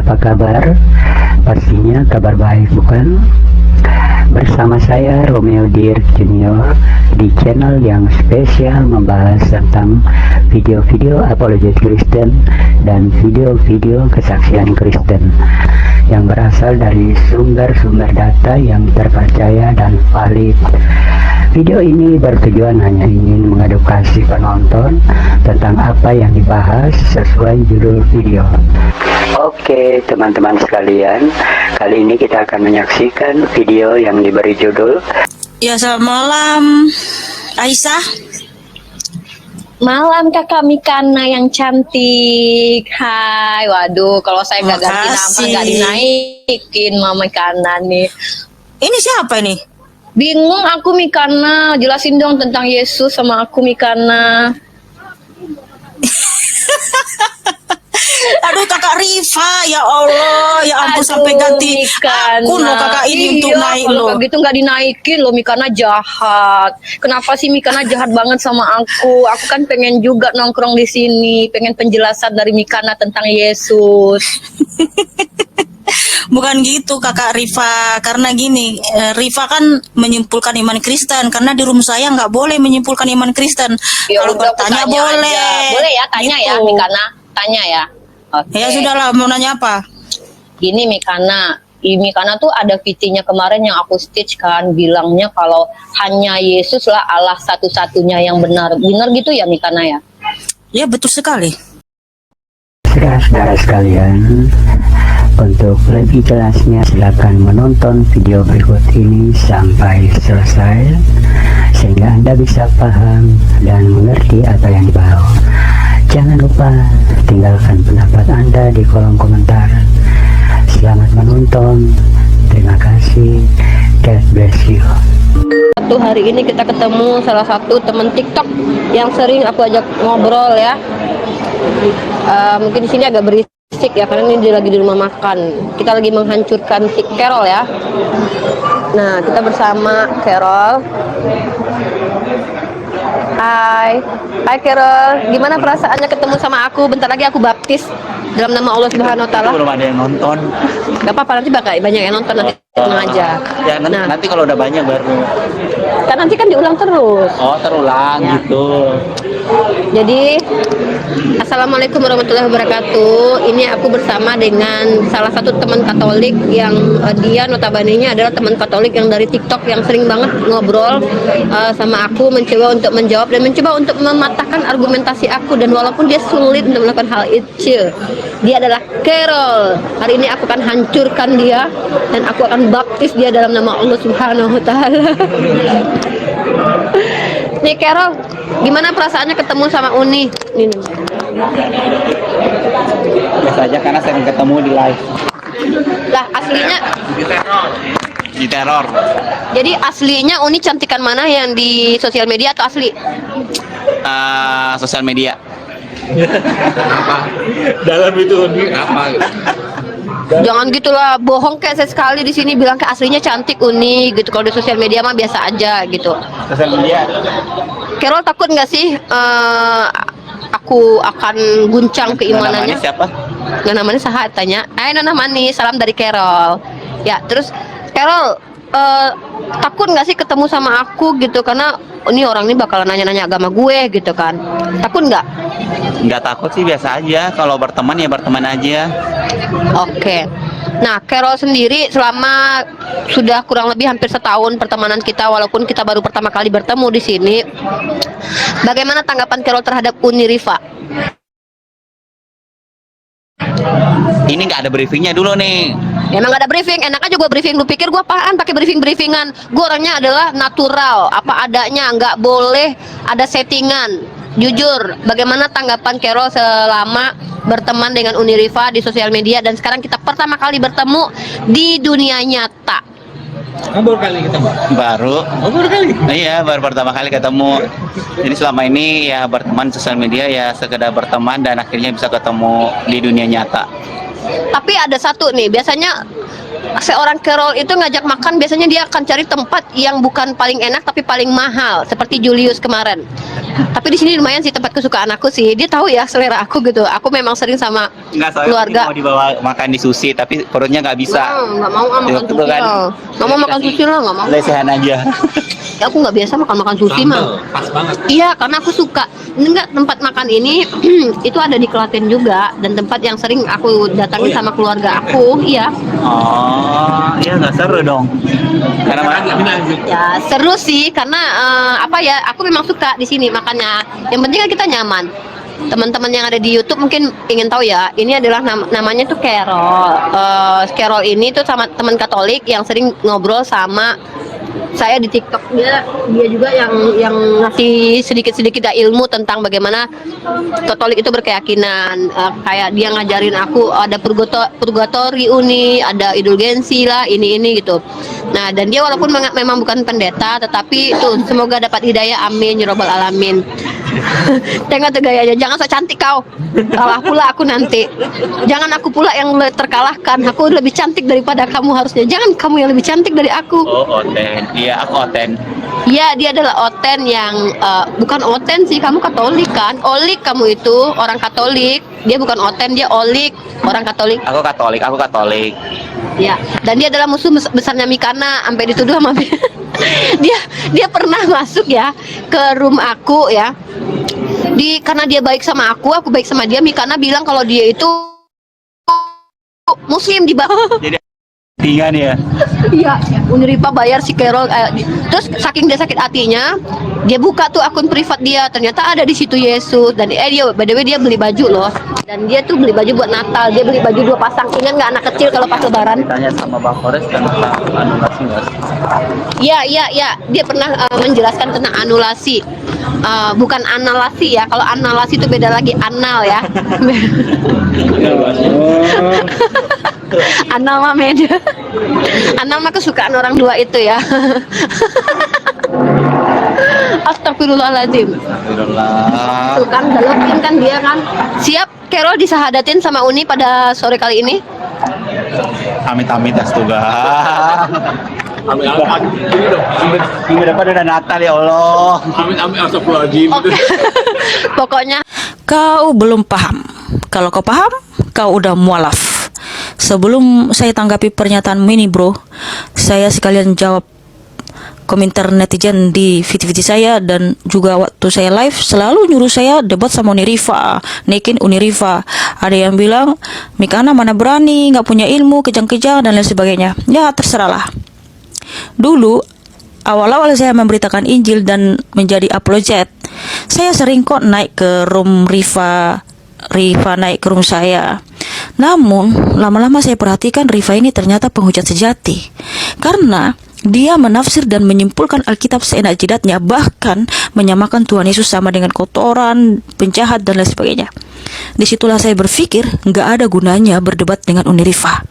apa kabar? Pastinya kabar baik, bukan? Bersama saya Romeo Dirk Junior di channel yang spesial membahas tentang video-video apologet Kristen dan video-video kesaksian Kristen yang berasal dari sumber-sumber data yang terpercaya dan valid. Video ini bertujuan hanya ingin mengedukasi penonton tentang apa yang dibahas sesuai judul video. Oke teman-teman sekalian, kali ini kita akan menyaksikan video yang diberi judul Ya, selamat malam Aisyah. Malam kakak Mikana yang cantik. Hai, waduh kalau saya nggak ganti nama Makasih. nggak dinaikin Mama Mikana nih. Ini siapa ini? Bingung aku Mikana, jelasin dong tentang Yesus sama aku Mikana. Aduh kakak Rifa, ya Allah, ya ampun, Aduh, sampai ganti Mikana. akun lo kakak ini untuk Iya, naik kalau lo. kayak gitu nggak dinaikin lo, Mikana jahat. Kenapa sih Mikana jahat banget sama aku? Aku kan pengen juga nongkrong di sini, pengen penjelasan dari Mikana tentang Yesus. Bukan gitu kakak Rifa, karena gini, Rifa kan menyimpulkan iman Kristen, karena di room saya nggak boleh menyimpulkan iman Kristen. Ya Kalau udah, aku bertanya tanya boleh. aja. Boleh ya, tanya ya Gitu. Mikana, tanya ya. Oke. Ya sudahlah, mau nanya apa? Gini Mikana, Mikana tuh ada VT-nya kemarin yang aku stitch kan, bilangnya kalau hanya Yesus lah Allah satu-satunya yang benar. Benar gitu ya Mikana ya? Ya betul sekali. saudara-saudara sekalian. Untuk lebih jelasnya silakan menonton video berikut ini sampai selesai sehingga Anda bisa paham dan mengerti apa yang dibahas. Jangan lupa tinggalkan pendapat Anda di kolom komentar. Selamat menonton. Terima kasih. God bless you. Hari ini kita ketemu salah satu teman TikTok yang sering aku ajak ngobrol ya. Mungkin di sini agak berisik ya karena ini dia lagi di rumah makan. Kita lagi menghancurkan si Carol ya. Nah, kita bersama Carol. Hai Carol, gimana perasaannya ketemu sama aku? Bentar lagi aku baptis dalam nama Allah Subhanahu Wa Taala. Belum ada yang nonton. Gak apa-apa, nanti bakal banyak yang nonton, nanti tenang aja. Ya nanti kalau udah banyak baru. Kan nanti kan diulang terus. Oh terulang Ya. gitu. Jadi Assalamualaikum warahmatullahi wabarakatuh. Ini aku bersama dengan salah satu teman Katolik yang dia notabene-nya adalah teman Katolik yang dari TikTok yang sering banget ngobrol sama aku, mencoba untuk menjawab dan mencoba untuk mematahkan argumentasi aku, dan walaupun dia sulit untuk melakukan hal itu, dia adalah Carol. Hari ini aku akan hancurkan dia dan aku akan baptis dia dalam nama Allah Subhanahu Wa Taala. Nih Carol, gimana perasaannya ketemu sama Uni? Ini. Biasa aja karena sering ketemu di live. Lah aslinya, Di teror. jadi aslinya Uni cantikan mana, yang di sosial media atau asli? Sosial media. Dalam itu apa? Jangan gitulah, bohong kayak saya sekali di sini bilang ke aslinya cantik Uni gitu. Kalau di sosial media mah biasa aja gitu. Sosial media. Carol takut nggak sih aku akan guncang keimanannya? Namanya siapa? Nona Manis saha tanya. Nona Manis, salam dari Carol. Ya, terus Carol takut nggak sih ketemu sama aku gitu, karena ini orang ini bakalan nanya-nanya agama gue gitu kan. Takut nggak? Nggak takut sih, biasa aja. Kalau berteman ya berteman aja. Oke. Nah, Carol sendiri selama sudah kurang lebih hampir setahun pertemanan kita, walaupun kita baru pertama kali bertemu di sini. Bagaimana tanggapan Carol terhadap Uni Rifa? Ini nggak ada briefingnya dulu nih. Emang gak ada briefing, enak aja gue briefing. Lu pikir gue apaan pakai briefingan? Gue orangnya adalah natural, apa adanya, nggak boleh ada settingan. Jujur, bagaimana tanggapan Carol selama berteman dengan Uni Rifa di sosial media, dan sekarang kita pertama kali bertemu di dunia nyata? Baru kali ketemu. Baru. Baru kali. Iya, baru pertama kali ketemu. Jadi selama ini ya berteman sosial media ya sekedar berteman dan akhirnya bisa ketemu di dunia nyata. Tapi ada satu nih, biasanya seorang Carol itu ngajak makan, biasanya dia akan cari tempat yang bukan paling enak tapi paling mahal, seperti Julius kemarin. Tapi di sini lumayan sih tempat kesukaan aku sih. Dia tahu ya selera aku gitu. Aku memang sering sama Nggak, soalnya keluarga. mau dibawa makan di sushi tapi perutnya nggak bisa. Nggak mau makan Itu sushi kan. lah. Nggak mau makan sushi lah, nggak mau. Lesehan aja. Ya, aku nggak biasa makan sushi mah. Sambal, pas banget. Iya, karena aku suka. Enggak, tempat makan ini itu ada di Klaten juga, dan tempat yang sering aku datangi sama keluarga aku. Iya. Oh, ya nggak seru dong. Karena mana? Ya seru sih, karena apa ya? Aku memang suka di sini makanya. Yang penting kan kita nyaman. Teman-teman yang ada di YouTube mungkin ingin tahu ya. Ini adalah namanya tuh Carol. Carol ini tuh sama teman Katolik yang sering ngobrol sama saya di TikTok. Dia juga yang ngasih sedikit ilmu tentang bagaimana Katolik itu berkeyakinan. Kayak dia ngajarin aku ada purgatori uni, ada indulgensi lah, ini gitu. Nah, dan dia walaupun memang bukan pendeta, tetapi itu semoga dapat hidayah, amin ya robbal alamin. Tengok tuh gayanya, jangan sok cantik kau. Kalah pula aku nanti. Jangan aku pula yang terkalahkan. Aku lebih cantik daripada kamu harusnya. Jangan kamu yang lebih cantik dari aku. Oh, Oten. Iya, aku Oten. Iya, dia adalah Oten yang bukan Oten sih, kamu Katolik kan? Olik kamu itu orang Katolik. Dia bukan Oten, dia Olik, orang Katolik. Aku Katolik. Ya, dan dia adalah musuh besarnya Mikana, sampai dituduh sama dia pernah masuk ya ke room aku ya. Karena dia baik sama aku baik sama dia. Mikana bilang kalau dia itu Muslim di bawah. Jadi tinggal ya. Iya, Uniripa bayar si Carol. Terus saking dia sakit hatinya, dia buka tuh akun privat dia. Ternyata ada di situ Yesus. Dan dia by the way dia beli baju loh. Dan dia tuh beli baju buat Natal. Dia beli baju 2 pasang. Ingat nggak anak kecil kalau pas Lebaran? Ditanya sama Bang Kores tentang anulasi nggak sih? Iya. Dia pernah menjelaskan tentang anulasi. Bukan analasi ya. Kalau analasi itu beda lagi. Anal ya. Anal mah beda. Anal mah kesukaan orang dua itu ya. Astagfirullahaladzim. Astagfirullah. Tuh kan galokin kan dia kan. Siap Carol disahadatin sama Uni pada sore kali ini. Amit-amit astuga. Amit-amit. Ini dong. Minggu depan udah Natal ya Allah. Amit-amit astagfirullahaladzim. Oke. Pokoknya Kau belum paham. Kalau kau paham, kau udah mualaf. Sebelum saya tanggapi pernyataan ini bro, saya sekalian jawab komentar netizen di video-video saya, dan juga waktu saya live selalu nyuruh saya debat sama Uniriva, naikin Uniriva. Ada yang bilang Mikana mana berani, nggak punya ilmu, kejang-kejang dan lain sebagainya. Ya terserahlah. Dulu awal-awal saya memberitakan Injil dan menjadi apologet, saya sering kok naik ke room Riva naik ke room saya. Namun lama-lama saya perhatikan Riva ini ternyata penghujat sejati, karena dia menafsir dan menyimpulkan Alkitab seenak jidatnya, bahkan menyamakan Tuhan Yesus sama dengan kotoran, penjahat dan lain sebagainya. Disitulah saya berpikir nggak ada gunanya berdebat dengan Uniriva.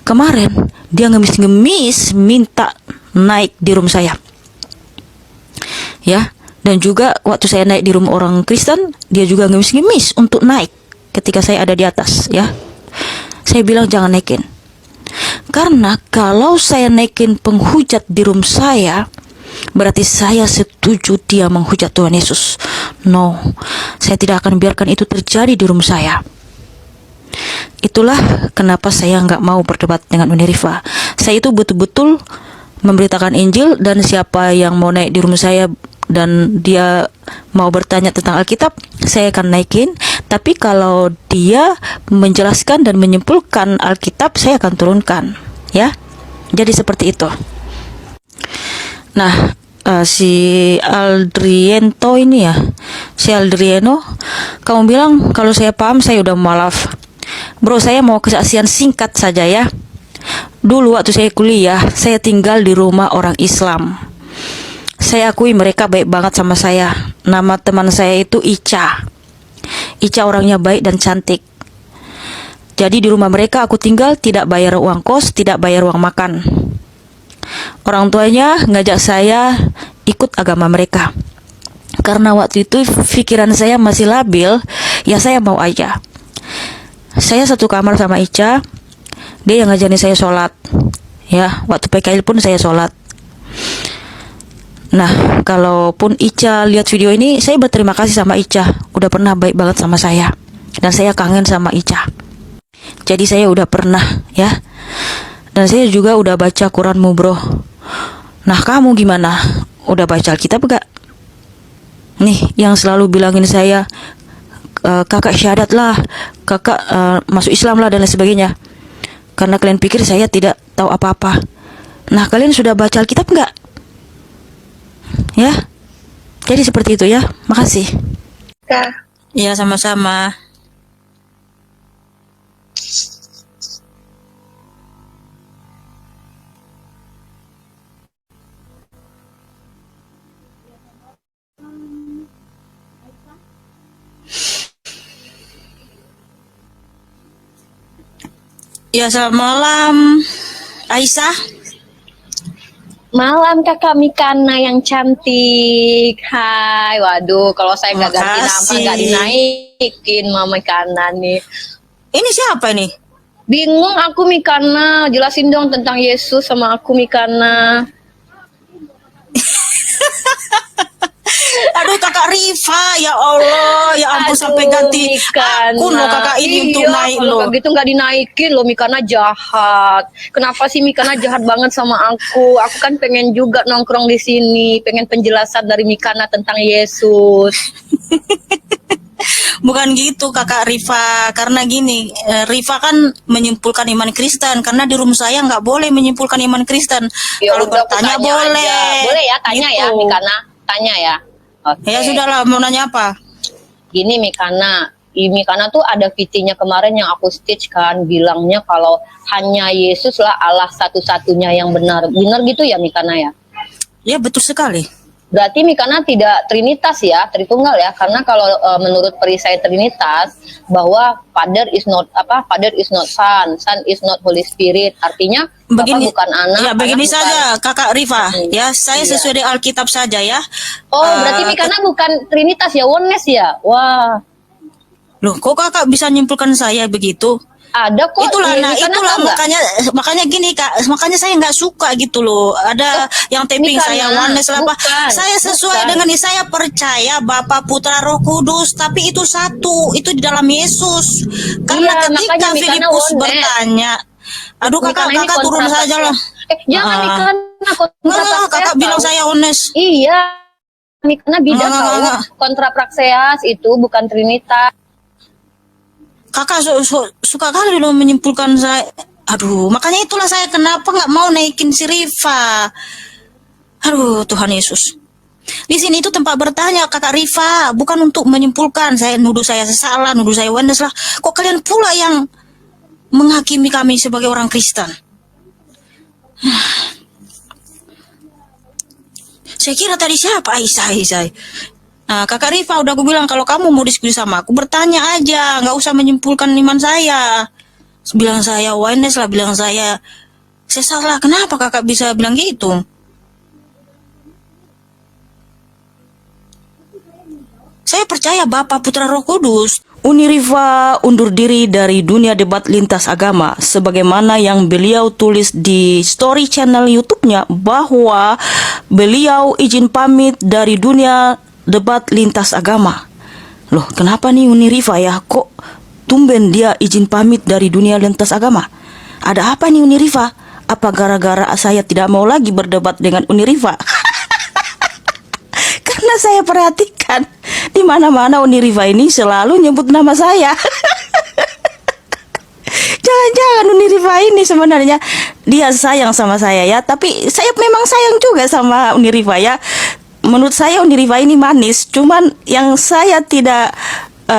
Kemarin dia ngemis-ngemis minta naik di room saya, ya. Dan juga waktu saya naik di room orang Kristen, dia juga ngemis-ngemis untuk naik ketika saya ada di atas, ya. Saya bilang jangan naikin. Karena kalau saya naikin penghujat di room saya, berarti saya setuju dia menghujat Tuhan Yesus. No, saya tidak akan biarkan itu terjadi di room saya. Itulah kenapa saya nggak mau berdebat dengan Uniriva. Saya itu betul-betul memberitakan Injil, dan siapa yang mau naik di room saya dan dia mau bertanya tentang Alkitab, saya akan naikin. Tapi kalau dia menjelaskan dan menyimpulkan Alkitab, saya akan turunkan, ya. Jadi seperti itu. Nah, si Aldriento ini ya, si Aldrieno, kamu bilang kalau saya paham, saya udah mualaf. Bro, saya mau kesaksian singkat saja ya. Dulu waktu saya kuliah, saya tinggal di rumah orang Islam. Saya akui mereka baik banget sama saya. Nama teman saya itu Ica. Ica orangnya baik dan cantik. Jadi di rumah mereka aku tinggal, tidak bayar uang kos, tidak bayar uang makan. Orang tuanya ngajak saya ikut agama mereka. Karena waktu itu pikiran saya masih labil, ya saya mau aja. Saya satu kamar sama Ica. Dia yang ngajarin saya sholat. Ya, waktu PKL pun saya sholat. Nah, kalaupun Ica lihat video ini, saya berterima kasih sama Ica, udah pernah baik banget sama saya. Dan saya kangen sama Ica. Jadi saya udah pernah ya. Dan saya juga udah baca Quranmu, bro. Nah, kamu gimana? Udah baca Alkitab gak? Nih, yang selalu bilangin saya, kakak syahadat lah, kakak masuk Islam lah dan lain sebagainya. Karena kalian pikir saya tidak tahu apa-apa. Nah, kalian sudah baca Alkitab gak? Ya, jadi seperti itu ya. Makasih. Kak. Ya, sama-sama. Ya, selamat malam, Aisyah. Malam Kakak Mikana yang cantik. Hai, waduh, kalau saya nggak ganti nama Makasih. nggak dinaikin Mama Mikana nih. Ini siapa ini? Bingung aku Mikana, jelasin dong tentang Yesus sama aku Mikana. Aduh, kakak Rifa, ya Allah, ya ampun, sampai ganti akun lo kakak ini untuk naik lo. Kalau gitu nggak dinaikin lo, Mikana jahat. Kenapa sih Mikana jahat banget sama aku? Aku kan pengen juga nongkrong di sini, pengen penjelasan dari Mikana tentang Yesus. Bukan gitu kakak Rifa, karena gini, Rifa kan menyimpulkan iman Kristen, karena di room saya nggak boleh menyimpulkan iman Kristen. Ya Kalau udah, aku bertanya tanya boleh. aja. Boleh ya, tanya Gitu. ya Mikana, tanya ya. Oke. Ya sudahlah, mau nanya apa? Gini Mikana tuh ada VT-nya kemarin yang aku stitch kan, bilangnya kalau hanya Yesus lah Allah satu-satunya yang benar. Benar gitu ya Mikana ya? Ya betul sekali. Berarti Mikana tidak Trinitas ya, Tritunggal ya, karena kalau menurut perisai Trinitas bahwa Father is not Son, Son is not Holy Spirit, artinya Begini, Bapa bukan anak. ya begini anak saja kakak Rifa, ya saya Iya. sesuai dengan Alkitab saja ya. Oh, berarti Mikana bukan Trinitas ya, oneness ya? Wah, Loh, kok kakak bisa nyimpulkan saya begitu? ada kok. Itulah, nah Mikana itulah tahu nggak? makanya gini kak, makanya saya nggak suka gitu loh. Ada yang taping Mikana, saya oneness lah apa. bukan, Saya sesuai bukan. dengan ini, saya percaya Bapa, Putra, Roh Kudus, tapi itu satu, itu di dalam Yesus. Karena Iya, ketika makanya Mikana Filipus oneness. bertanya, aduh kakak, Mikana ini kakak turun kontra saja lah. jangan Ah. Mikana Nggak, kakak bilang saya honest. Iya, Mikana beda Nggak, tahu. nggak. Kontraprakseas itu bukan Trinitas. Kakak suka kali loh menyimpulkan saya. Aduh, makanya itulah saya kenapa nggak mau naikin si Rifa. Aduh, Tuhan Yesus. Di sini itu tempat bertanya kakak Rifa, bukan untuk menyimpulkan. Saya nuduh saya salah, nuduh saya oneness lah. Kok kalian pula yang menghakimi kami sebagai orang Kristen? Saya kira tadi siapa? Aisyah. Nah, kakak Rifa udah aku bilang kalau kamu mau diskusi sama aku, bertanya aja, nggak usah menyimpulkan iman saya. Bilang saya oneness lah, bilang saya salah. Kenapa kakak bisa bilang gitu? Saya percaya Bapa, Putra, Roh Kudus. Uniriva undur diri dari dunia debat lintas agama, sebagaimana yang beliau tulis di story channel YouTube-nya bahwa beliau izin pamit dari dunia debat lintas agama. Loh, kenapa nih Uniriva ya? Kok tumben dia izin pamit dari dunia lintas agama? Ada apa nih Uniriva? Apa gara-gara saya tidak mau lagi berdebat dengan Uniriva? Karena saya perhatikan di mana-mana Uniriva ini selalu nyebut nama saya. Jangan-jangan Uniriva ini sebenarnya dia sayang sama saya ya, tapi saya memang sayang juga sama Uniriva ya. Menurut saya Uniriva ini manis, cuman yang saya tidak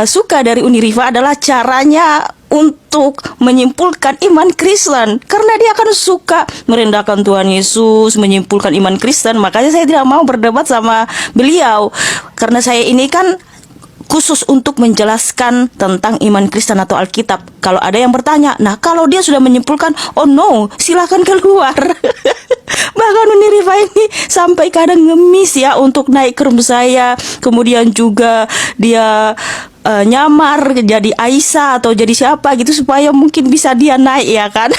suka dari Uniriva adalah caranya untuk menyimpulkan iman Kristen, karena dia akan suka merendahkan Tuhan Yesus, menyimpulkan iman Kristen. Makanya saya tidak mau berdebat sama beliau, karena saya ini kan khusus untuk menjelaskan tentang iman Kristen atau Alkitab. Kalau ada yang bertanya, nah kalau dia sudah menyimpulkan, oh no, silakan keluar. Bahkan Uniriva ini sampai kadang ngemis ya untuk naik ke room saya. Kemudian juga dia nyamar jadi Aisyah atau jadi siapa gitu supaya mungkin bisa dia naik ya kan.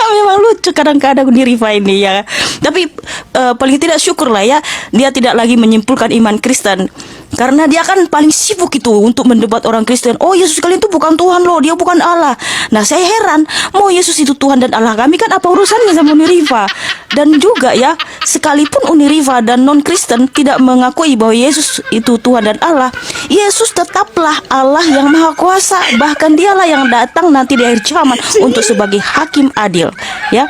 Memang lucu kadang-kadang Uniriva ini ya. Tapi paling tidak syukurlah ya, dia tidak lagi menyimpulkan iman Kristen. Karena dia kan paling sibuk itu untuk mendebat orang Kristen. Oh, Yesus kalian itu bukan Tuhan loh, dia bukan Allah. Nah, saya heran, mau Yesus itu Tuhan dan Allah kami kan apa urusannya sama Uniriva? Dan juga ya, sekalipun Uniriva dan non-Kristen tidak mengakui bahwa Yesus itu Tuhan dan Allah, Yesus tetaplah Allah yang Maha Kuasa. Bahkan dialah yang datang nanti di akhir zaman untuk sebagai hakim adil, ya.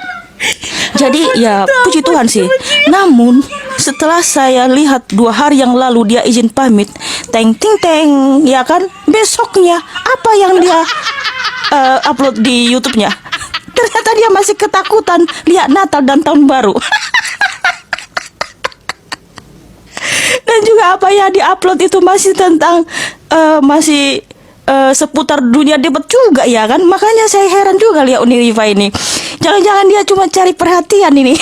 Jadi ya puji Tuhan sih. Namun setelah saya lihat 2 hari yang lalu dia izin pamit, teng ting teng, ya kan, besoknya apa yang dia upload di YouTube-nya? Ternyata dia masih ketakutan lihat Natal dan Tahun Baru. Dan juga apa yang diupload itu masih tentang seputar dunia debat juga ya kan. Makanya saya heran juga lihat Uniriva ini. Jangan-jangan dia cuma cari perhatian ini.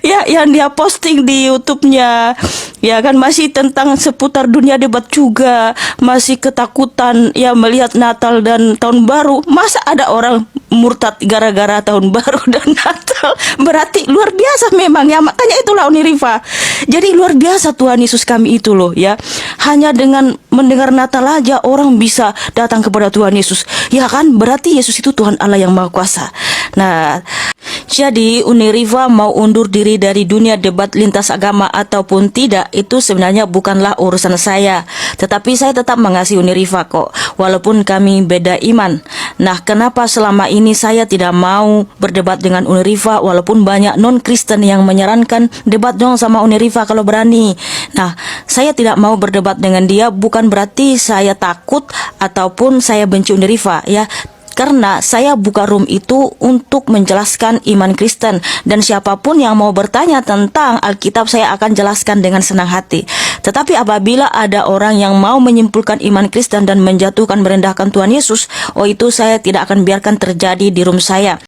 Ya, yang dia posting di YouTube-nya ya kan masih tentang seputar dunia debat juga, masih ketakutan ya melihat Natal dan Tahun Baru. Masa ada orang murtad gara-gara Tahun Baru dan Natal? Berarti luar biasa memang ya. Makanya itulah Uniriva. Jadi luar biasa Tuhan Yesus kami itu loh ya. Hanya dengan mendengar Natal aja orang bisa datang kepada Tuhan Yesus. Ya kan, berarti Yesus itu Tuhan Allah yang Maha Kuasa. Nah, jadi Uniriva mau undur diri dari dunia debat lintas agama ataupun tidak, itu sebenarnya bukanlah urusan saya. Tetapi saya tetap mengasihi Uniriva kok, walaupun kami beda iman. Nah, kenapa selama ini saya tidak mau berdebat dengan Uniriva, walaupun banyak non-Kristen yang menyarankan debat dong sama Uniriva kalau berani. Nah, saya tidak mau berdebat dengan dia bukan berarti saya takut ataupun saya benci Uniriva ya. Karena saya buka room itu untuk menjelaskan iman Kristen, dan siapapun yang mau bertanya tentang Alkitab saya akan jelaskan dengan senang hati. Tetapi apabila ada orang yang mau menyimpulkan iman Kristen dan menjatuhkan merendahkan Tuhan Yesus, oh itu saya tidak akan biarkan terjadi di room saya.